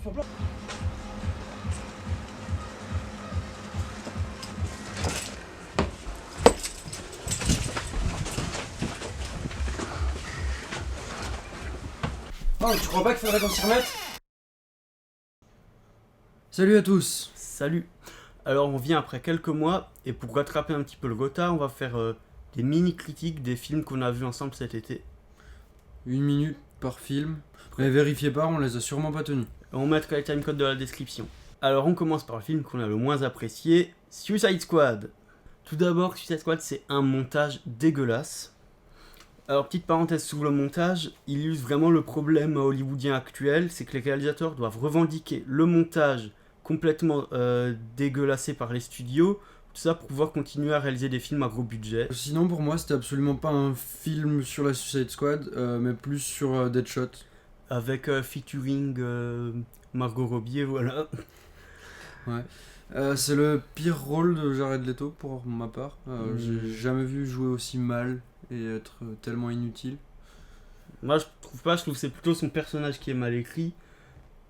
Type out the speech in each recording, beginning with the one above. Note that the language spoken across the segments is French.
pour plan. Oh, tu crois pas qu'il faudrait qu'on s'y remette? Salut à tous. Salut. Alors on vient après quelques mois et pour rattraper un petit peu le retard, on va faire des mini critiques des films qu'on a vus ensemble cet été. 1 minute par film. Mais vérifiez pas, on les a sûrement pas tenus. On mettra les timecodes dans la description. Alors on commence par le film qu'on a le moins apprécié, Suicide Squad. Tout d'abord, Suicide Squad c'est un montage dégueulasse. Alors petite parenthèse sur le montage, il illustre vraiment le problème hollywoodien actuel, c'est que les réalisateurs doivent revendiquer le montage complètement dégueulassé par les studios, tout ça pour pouvoir continuer à réaliser des films à gros budget. Sinon pour moi c'était absolument pas un film sur la Suicide Squad, mais plus sur Deadshot. Avec featuring Margot Robbie, voilà. Ouais. C'est le pire rôle de Jared Leto pour ma part. J'ai jamais vu jouer aussi mal et être tellement inutile. Moi je trouve pas, je trouve que c'est plutôt son personnage qui est mal écrit.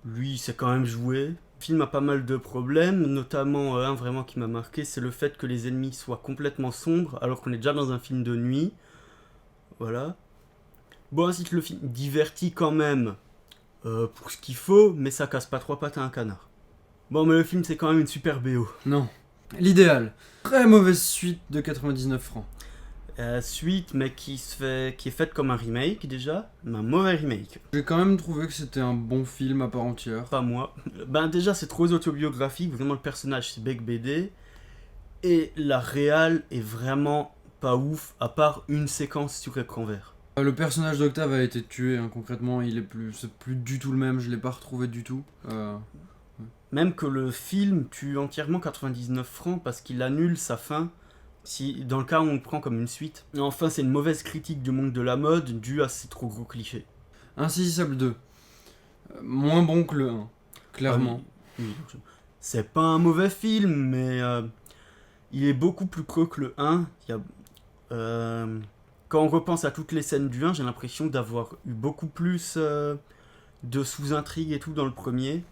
Lui il sait quand même jouer. Le film a pas mal de problèmes, notamment un vraiment qui m'a marqué, c'est le fait que les ennemis soient complètement sombres alors qu'on est déjà dans un film de nuit. Voilà. Bon, ensuite le film divertit quand même pour ce qu'il faut, mais ça casse pas trois pattes à un canard. Bon, mais le film c'est quand même une super BO. Non. L'idéal. Très mauvaise suite de 99 francs. Suite, mais qui est faite comme un remake déjà, mais un mauvais remake. J'ai quand même trouvé que c'était un bon film à part entière. Pas moi. Ben déjà c'est trop autobiographique, vraiment le personnage c'est bec BD. Et la réal est vraiment pas ouf, à part une séquence sur écran vert. Le personnage d'Octave a été tué, hein, concrètement, c'est plus du tout le même, je l'ai pas retrouvé du tout. Même que le film tue entièrement 99 francs parce qu'il annule sa fin, si, dans le cas où on le prend comme une suite. Et enfin c'est une mauvaise critique du monde de la mode due à ces trop gros clichés. Insaisissable 2. Moins bon que le 1, clairement. Ah oui, c'est pas un mauvais film, mais il est beaucoup plus creux que le 1. Quand on repense à toutes les scènes du 1, j'ai l'impression d'avoir eu beaucoup plus de sous-intrigues et tout dans le premier.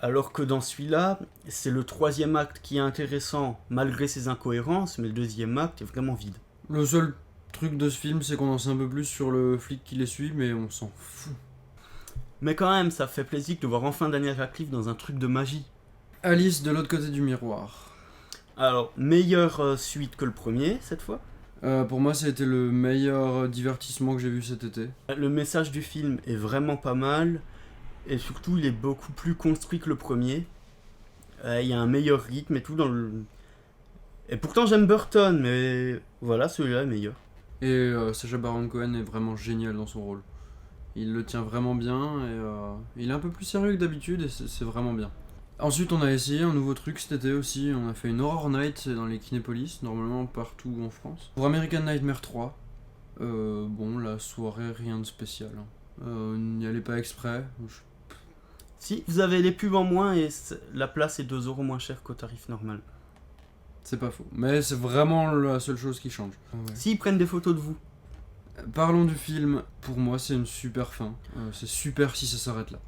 Alors que dans celui-là, c'est le troisième acte qui est intéressant malgré ses incohérences, mais le deuxième acte est vraiment vide. Le seul truc de ce film, c'est qu'on en sait un peu plus sur le flic qui les suit, mais on s'en fout. Mais quand même, ça fait plaisir de voir enfin Daniel Radcliffe dans un truc de magie. Alice de l'autre côté du miroir. Alors, meilleure suite que le premier, cette fois. Pour moi, ça a été le meilleur divertissement que j'ai vu cet été. Le message du film est vraiment pas mal. Et surtout, il est beaucoup plus construit que le premier. Il y a un meilleur rythme et tout dans le... Et pourtant, j'aime Burton, mais voilà, celui-là est meilleur. Et Sacha Baron Cohen est vraiment génial dans son rôle. Il le tient vraiment bien et il est un peu plus sérieux que d'habitude et c'est vraiment bien. Ensuite, on a essayé un nouveau truc cet été aussi. On a fait une Horror Night dans les Kinépolis, normalement partout en France. Pour American Nightmare 3, bon, la soirée, rien de spécial. N'y allez pas exprès. Si, vous avez les pubs en moins et la place est 2 € moins chère qu'au tarif normal. C'est pas faux. Mais c'est vraiment la seule chose qui change. Ouais. Si, ils prennent des photos de vous. Parlons du film. Pour moi, c'est une super fin. C'est super si ça s'arrête là.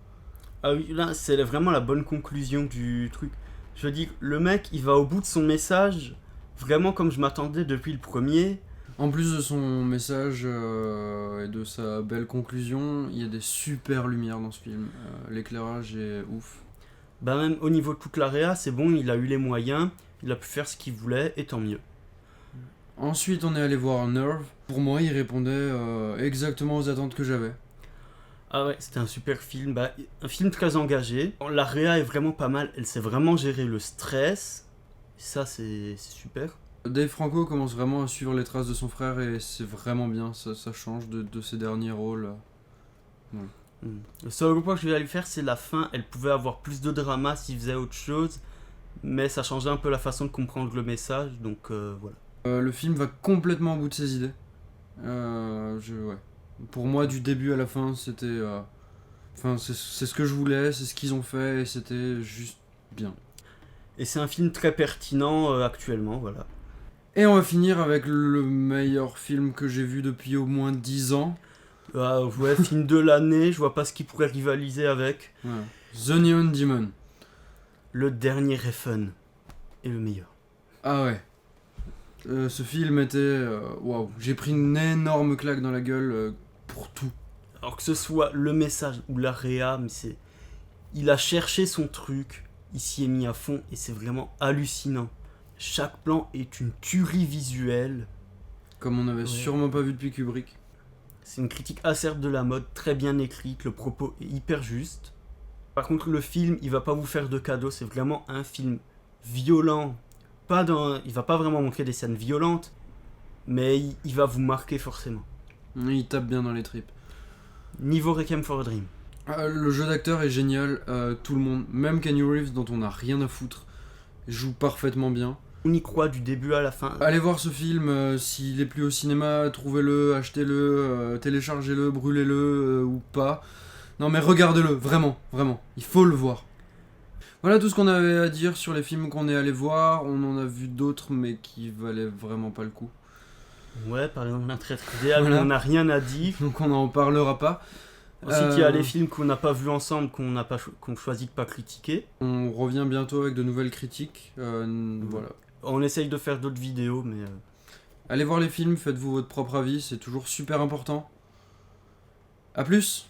Ah oui, là, c'est vraiment la bonne conclusion du truc. Je veux dire, le mec, il va au bout de son message, vraiment comme je m'attendais depuis le premier. En plus de son message et de sa belle conclusion, il y a des super lumières dans ce film. L'éclairage est ouf. Bah même au niveau de toute la réa, c'est bon, il a eu les moyens, il a pu faire ce qu'il voulait, et tant mieux. Ensuite, on est allé voir Nerve. Pour moi, il répondait exactement aux attentes que j'avais. Ah ouais, c'était un super film, un film très engagé. La réa est vraiment pas mal, elle sait vraiment gérer le stress, ça c'est super. Dave Franco commence vraiment à suivre les traces de son frère et c'est vraiment bien, ça change de ses derniers rôles. Ouais. Le seul reproche que je vais lui faire, c'est la fin, elle pouvait avoir plus de drama s'il faisait autre chose, mais ça changeait un peu la façon de comprendre le message, donc voilà. Le film va complètement au bout de ses idées. Ouais. Pour moi, du début à la fin, c'était... c'est ce que je voulais, c'est ce qu'ils ont fait, et c'était juste bien. Et c'est un film très pertinent actuellement, voilà. Et on va finir avec le meilleur film que j'ai vu depuis au moins 10 ans. Ouais, film de l'année, je vois pas ce qui pourrait rivaliser avec. Ouais. The Neon Demon. Le dernier est fun. Et le meilleur. Ah ouais. Ce film était... Waouh, j'ai pris une énorme claque dans la gueule pour tout. Alors que ce soit le message ou la réa, mais c'est... Il a cherché son truc, il s'y est mis à fond et c'est vraiment hallucinant. Chaque plan est une tuerie visuelle. Comme on n'avait sûrement pas vu depuis Kubrick. C'est une critique acerbe de la mode, très bien écrite, le propos est hyper juste. Par contre, le film, il va pas vous faire de cadeau, c'est vraiment un film violent. Il va pas vraiment montrer des scènes violentes, mais il va vous marquer forcément. Il tape bien dans les tripes. Niveau Requiem for a Dream. Le jeu d'acteur est génial, tout le monde, même Keanu Reeves dont on n'a rien à foutre, joue parfaitement bien. On y croit du début à la fin. Allez voir ce film, s'il est plus au cinéma, trouvez-le, achetez-le, téléchargez-le, brûlez-le ou pas. Non mais regardez-le, vraiment, vraiment, il faut le voir. Voilà tout ce qu'on avait à dire sur les films qu'on est allé voir, on en a vu d'autres mais qui valaient vraiment pas le coup. Ouais, par exemple, Un traître idéal, Voilà. on n'a rien à dire. Donc on n'en parlera pas. Ensuite, il y a les films qu'on n'a pas vus ensemble, qu'on choisit de pas critiquer. On revient bientôt avec de nouvelles critiques, voilà. On essaye de faire d'autres vidéos, mais... Allez voir les films, faites-vous votre propre avis, c'est toujours super important. A plus!